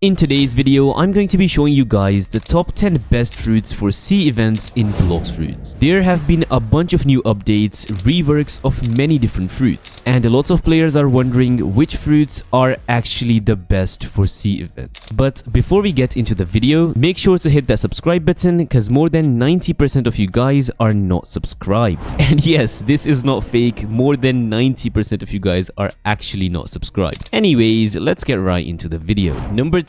In today's video, I'm going to be showing you guys the top 10 best fruits for sea events in Blox Fruits. There have been a bunch of new updates, reworks of many different fruits, and lots of players are wondering which fruits are actually the best for sea events. But before we get into the video, make sure to hit that subscribe button because more than 90% of you guys are not subscribed. And yes, this is not fake, more than 90% of you guys are actually not subscribed. Anyways, let's get right into the video. Number 10.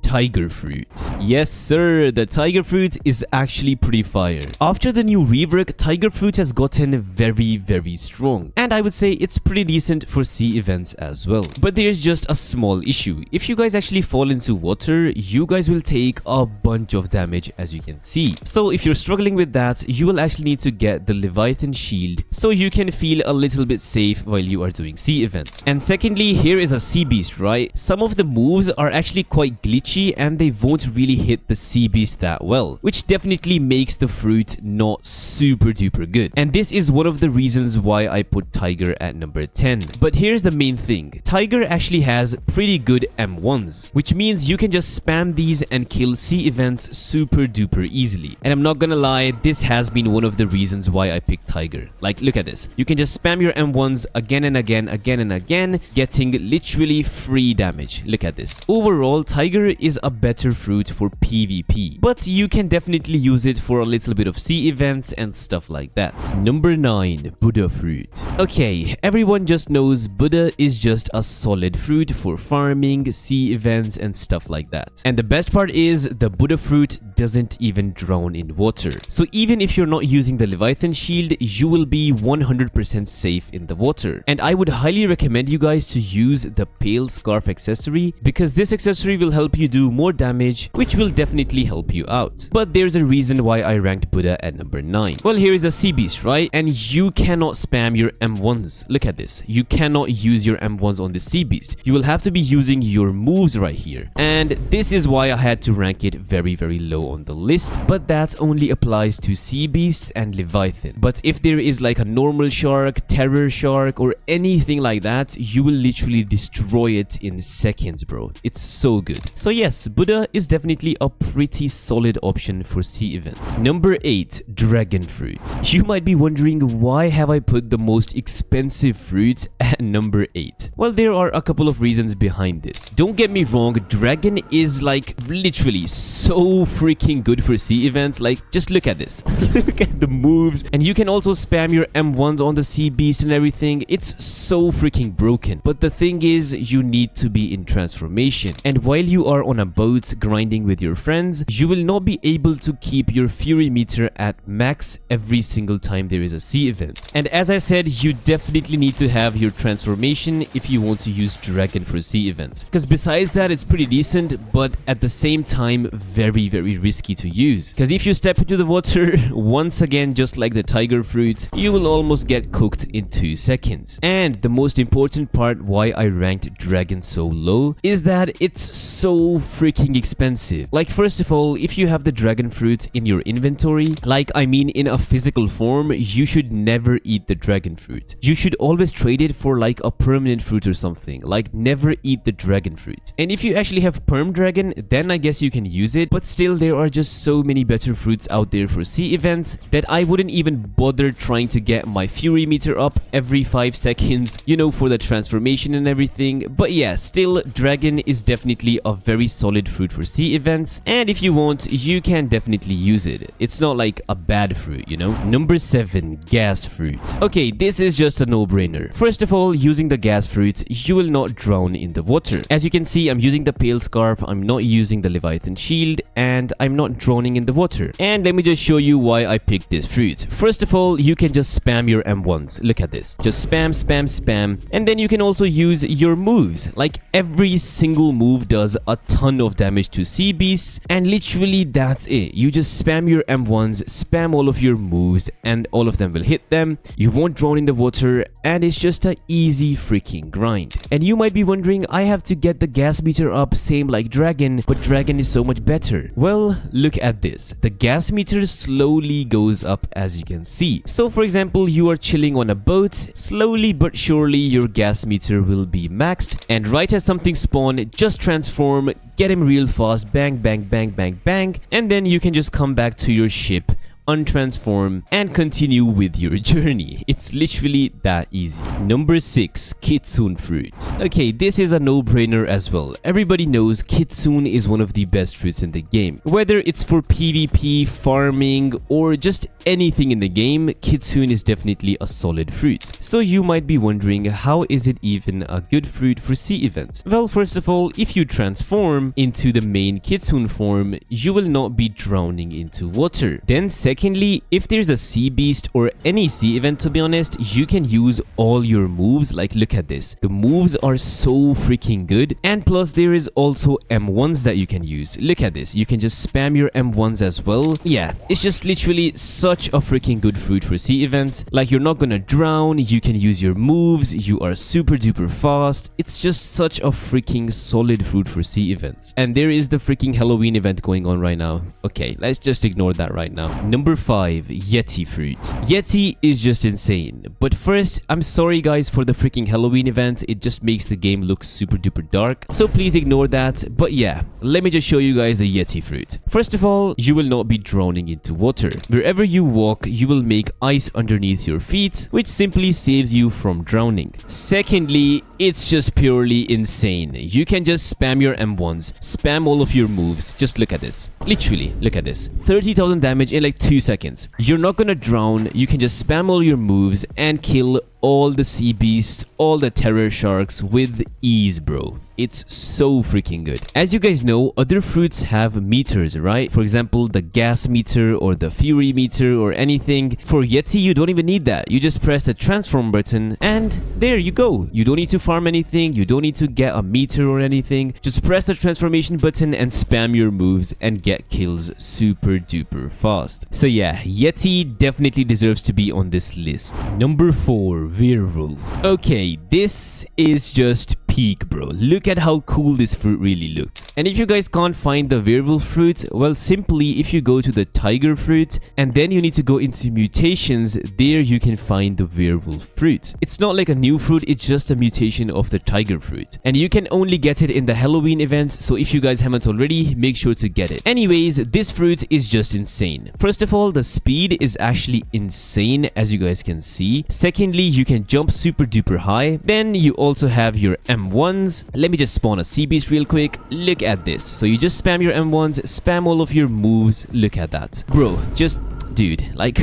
Tiger Fruit. Yes sir, the Tiger Fruit is actually pretty fire. After the new rework, Tiger Fruit has gotten very strong, and I would say it's pretty decent for sea events as well. But there's just a small issue. If you guys actually fall into water, you guys will take a bunch of damage, as you can see. So if you're struggling with that, you will actually need to get the Leviathan shield so you can feel a little bit safe while you are doing sea events. And secondly, here is a sea beast, right? Some of the moves are actually quite glitchy and they won't really hit the sea beast that well, which definitely makes the fruit not super duper good. And this is one of the reasons why I put Tiger at number 10. But here's the main thing. Tiger actually has pretty good M1s, which means you can just spam these and kill sea events super duper easily. And I'm not gonna lie, this has been one of the reasons why I picked Tiger. Like, look at this. You can just spam your M1s again and again, getting literally free damage. Look at this. Overall, Tiger is a better fruit for PvP, but you can definitely use it for a little bit of sea events and stuff like that. Number 9. Buddha Fruit. Okay, everyone just knows Buddha is just a solid fruit for farming, sea events and stuff like that. And the best part is the Buddha Fruit doesn't even drown in water. So even if you're not using the Leviathan shield, you will be 100% safe in the water. And I would highly recommend you guys to use the Pale Scarf accessory, because this accessory will help you do more damage, which will definitely help you out. But there's a reason why I ranked Buddha at number 9. Well, here is a sea beast, right? And you cannot spam your M1s. Look at this. You cannot use your M1s on the sea beast. You will have to be using your moves right here. And this is why I had to rank it very low on the list. But that only applies to sea beasts and Leviathan. But if there is like a normal shark, terror shark, or anything like that, you will literally destroy it in seconds, bro. It's so good. So yes, Buddha is definitely a pretty solid option for sea events. Number 8. Dragon Fruit. You might be wondering, why have I put the most expensive fruit at number 8? Well, there are a couple of reasons behind this. Don't get me wrong, Dragon is like literally so freaking good for sea events. Like, just look at this. Look at the moves. And you can also spam your M1s on the sea beast and everything. It's so freaking broken. But the thing is, you need to be in transformation. And while you are on a boat grinding with your friends, you will not be able to keep your fury meter at max every single time there is a sea event. And as I said, you definitely need to have your transformation if you want to use Dragon for sea events. Because besides that, it's pretty decent, but at the same time, very risky to use. Because if you step into the water, once again, just like the Tiger Fruit, you will almost get cooked in 2 seconds. And the most important part why I ranked Dragon so low is that it's so freaking expensive. Like, first of all, if you have the Dragon Fruit in your inventory, like I mean in a physical form, you should never eat the Dragon Fruit. You should always trade it for like a permanent fruit or something. Like, never eat the Dragon Fruit. And if you actually have Perm Dragon, then I guess you can use it, but still there are just so many better fruits out there for sea events that I wouldn't even bother trying to get my fury meter up every 5 seconds, you know, for the transformation and everything. But yeah, still, Dragon is definitely a very solid fruit for sea events, and if you want, you can definitely use it. It's not like a bad fruit, you know. Number 7. Gas Fruit. Okay, this is just a no-brainer. First of all, using the gas fruit, you will not drown in the water. As you can see, I'm using the Pale Scarf, I'm not using the Leviathan shield, and I'm not drowning in the water. And let me just show you why I picked this fruit. First of all, you can just spam your M1s. Look at this. Just spam. And then you can also use your moves. Like, every single move does a ton of damage to sea beasts, and literally that's it. You just spam your M1s, spam all of your moves, and all of them will hit them. You won't drown in the water, and it's just a easy freaking grind. And you might be wondering, I have to get the gas meter up same like Dragon, but Dragon is so much better. Well, look at this. The gas meter slowly goes up, as you can see. So for example, you are chilling on a boat, slowly but surely your gas meter will be maxed, and right as something spawn, just transform, get him real fast, bang, bang, bang, bang, bang, and then you can just come back to your ship, untransform, and continue with your journey. It's literally that easy. Number 6, Kitsune fruit. Okay, this is a no-brainer as well. Everybody knows Kitsune is one of the best fruits in the game. Whether it's for PvP, farming, or just anything in the game, Kitsune is definitely a solid fruit. So you might be wondering, how is it even a good fruit for sea events? Well, first of all, if you transform into the main Kitsune form, you will not be drowning into water. Then secondly, if there's a sea beast or any sea event, to be honest, you can use all your moves. Like, look at this. The moves are so freaking good. And plus, there is also M1s that you can use. Look at this. You can just spam your M1s as well. Yeah, it's just literally such a freaking good fruit for sea events. Like, you're not gonna drown. You can use your moves. You are super duper fast. It's just such a freaking solid fruit for sea events. And there is the freaking Halloween event going on right now. Okay, let's just ignore that right now. Number 5, Yeti fruit. Yeti is just insane. But first, I'm sorry guys for the freaking Halloween event. It just makes the game look super duper dark. So please ignore that. But yeah, let me just show you guys the Yeti fruit. First of all, you will not be drowning into water. Wherever you walk, you will make ice underneath your feet, which simply saves you from drowning. Secondly, it's just purely insane. You can just spam your M1s, spam all of your moves. Just look at this. Literally, look at this. 30,000 damage in like 2 seconds. You're not gonna drown. You can just spam all your moves and kill all the sea beasts, all the terror sharks with ease, bro. It's so freaking good. As you guys know, other fruits have meters, right? For example, the gas meter or the fury meter or anything. For Yeti, you don't even need that. You just press the transform button and there you go. You don't need to farm anything. You don't need to get a meter or anything. Just press the transformation button and spam your moves and get kills super duper fast. So yeah, Yeti definitely deserves to be on this list. Number 4, Werewolf. Okay, this is just peak, bro. Look at how cool this fruit really looks. And if you guys can't find the werewolf fruit, well, simply if you go to the tiger fruit and then you need to go into mutations, there you can find the werewolf fruit. It's not like a new fruit, it's just a mutation of the tiger fruit. And you can only get it in the Halloween event, so if you guys haven't already, make sure to get it. Anyways, this fruit is just insane. First of all, the speed is actually insane, as you guys can see. Secondly, you can jump super duper high. Then you also have your M1s. Let me just spawn a sea beast real quick. Look at this. So you just spam your M1s, spam all of your moves. Look at that. Bro, just... dude, like...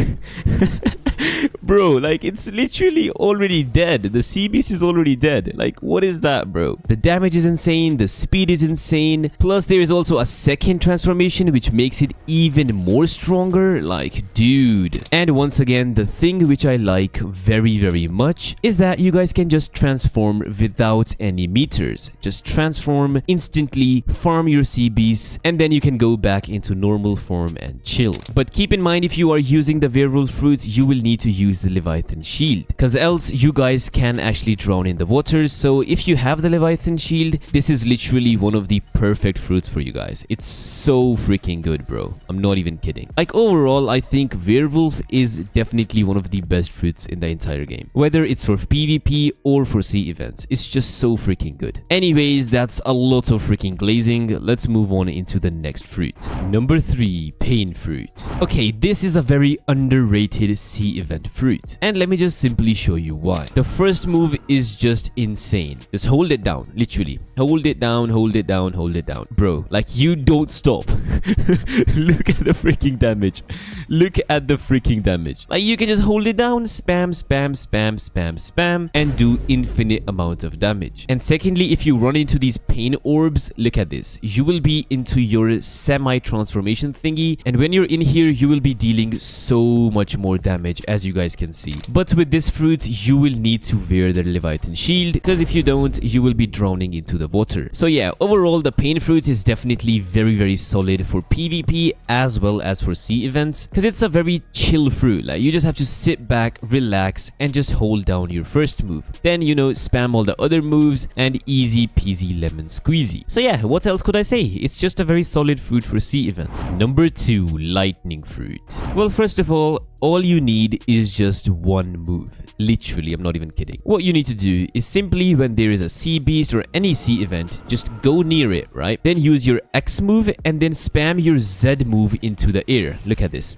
bro, like, it's literally already dead. The sea beast is already dead. Like, what is that, bro? The damage is insane. The speed is insane. Plus, there is also a second transformation, which makes it even more stronger. Like, dude. And once again, the thing which I like very, very much is that you guys can just transform without any meters. Just transform instantly, farm your sea beasts, and then you can go back into normal form and chill. But keep in mind, if you are using the werewolf fruits, you will need to use the Leviathan shield, because else you guys can actually drown in the water. So if you have the Leviathan shield, this is literally one of the perfect fruits for you guys. It's so freaking good, bro. I'm not even kidding. Like, overall, I think werewolf is definitely one of the best fruits in the entire game, whether it's for PvP or for sea events. It's just so freaking good. Anyways, that's a lot of freaking glazing. Let's move on into the next fruit. Number 3, pain fruit. Okay, this is a very underrated sea event fruit, and let me just simply show you why. The first move is just insane. Just hold it down. Literally hold it down, hold it down, hold it down, bro. Like, you don't stop. Look at the freaking damage. Look at the freaking damage. Like, you can just hold it down, spam, spam, spam, spam, spam, and do infinite amount of damage. And secondly, if you run into these pain orbs, look at this. You will be into your semi-transformation thingy, and when you're in here, you will be dealing so much more damage, as you guys can see. But with this fruit, you will need to wear the Leviathan shield, because if you don't, you will be drowning into the water. So yeah, overall, the pain fruit is definitely very, very solid for PvP as well as for sea events, because it's a very chill fruit. Like, you just have to sit back, relax, and just hold down your first move. Then, you know, spam all the other moves, and easy peasy lemon squeezy. So yeah, what else could I say? It's just a very solid fruit for sea events. Number 2, lightning fruit. Well, first of all, all you need is just one move. Literally, I'm not even kidding. What you need to do is simply when there is a sea beast or any sea event, just go near it, right? Then use your X move and then spam your Z move into the air. Look at this.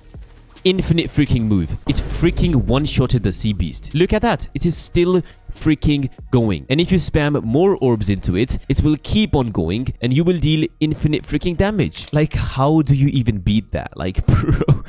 Infinite freaking move. It freaking one-shotted the sea beast. Look at that. It is still freaking going. And if you spam more orbs into it, it will keep on going and you will deal infinite freaking damage. Like, how do you even beat that? Like, bro,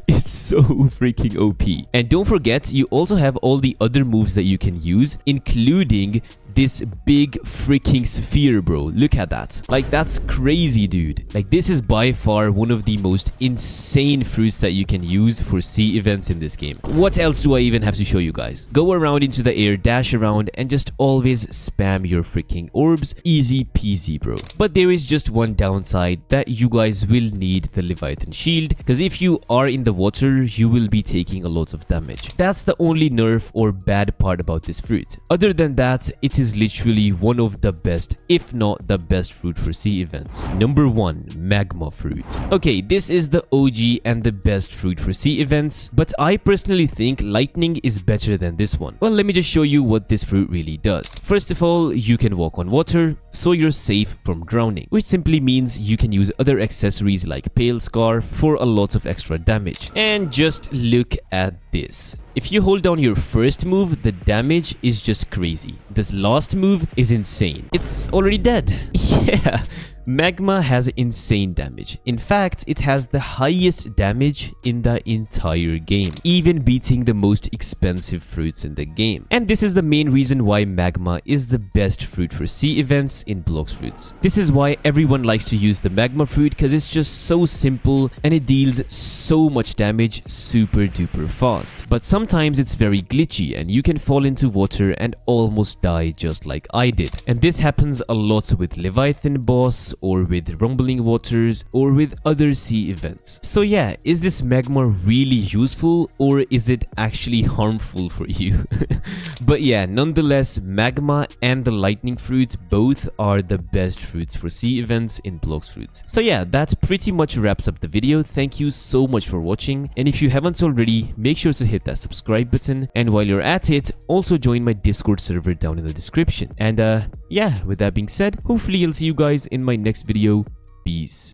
it's so freaking OP. And don't forget, you also have all the other moves that you can use, including this big freaking sphere, bro. Look at that. Like, that's crazy, dude. Like, this is by far one of the most insane fruits that you can use for sea events in this game. What else do I even have to show you guys? Go around into the air, dash around, and just always spam your freaking orbs. Easy peasy, bro. But there is just one downside, that you guys will need the Leviathan shield, because if you are in the water, you will be taking a lot of damage. That's the only nerf or bad part about this fruit. Other than that, it is literally one of the best, if not the best fruit for sea events. Number 1, Magma fruit. Okay, this is the OG and the best fruit for sea events, but I personally think lightning is better than this one. Well, let me just show you what this fruit really does. First of all, you can walk on water, so you're safe from drowning, which simply means you can use other accessories like Pale Scarf for a lot of extra damage. And just look at this. If you hold down your first move, the damage is just crazy. This last move is insane. It's already dead. Yeah. Magma has insane damage. In fact, it has the highest damage in the entire game, even beating the most expensive fruits in the game. And this is the main reason why Magma is the best fruit for sea events in Blox Fruits. This is why everyone likes to use the Magma fruit, because it's just so simple and it deals so much damage super duper fast. But sometimes it's very glitchy and you can fall into water and almost die just like I did. And this happens a lot with Leviathan Boss, or with Rumbling Waters, or with other sea events. So yeah, is this Magma really useful, or is it actually harmful for you? But yeah, nonetheless, Magma and the lightning fruits both are the best fruits for sea events in Blox Fruits. So yeah, that pretty much wraps up the video. Thank you so much for watching, and if you haven't already, make sure to hit that subscribe button, and while you're at it, also join my Discord server down in the description. And yeah, with that being said, hopefully I'll see you guys in my next video. Peace.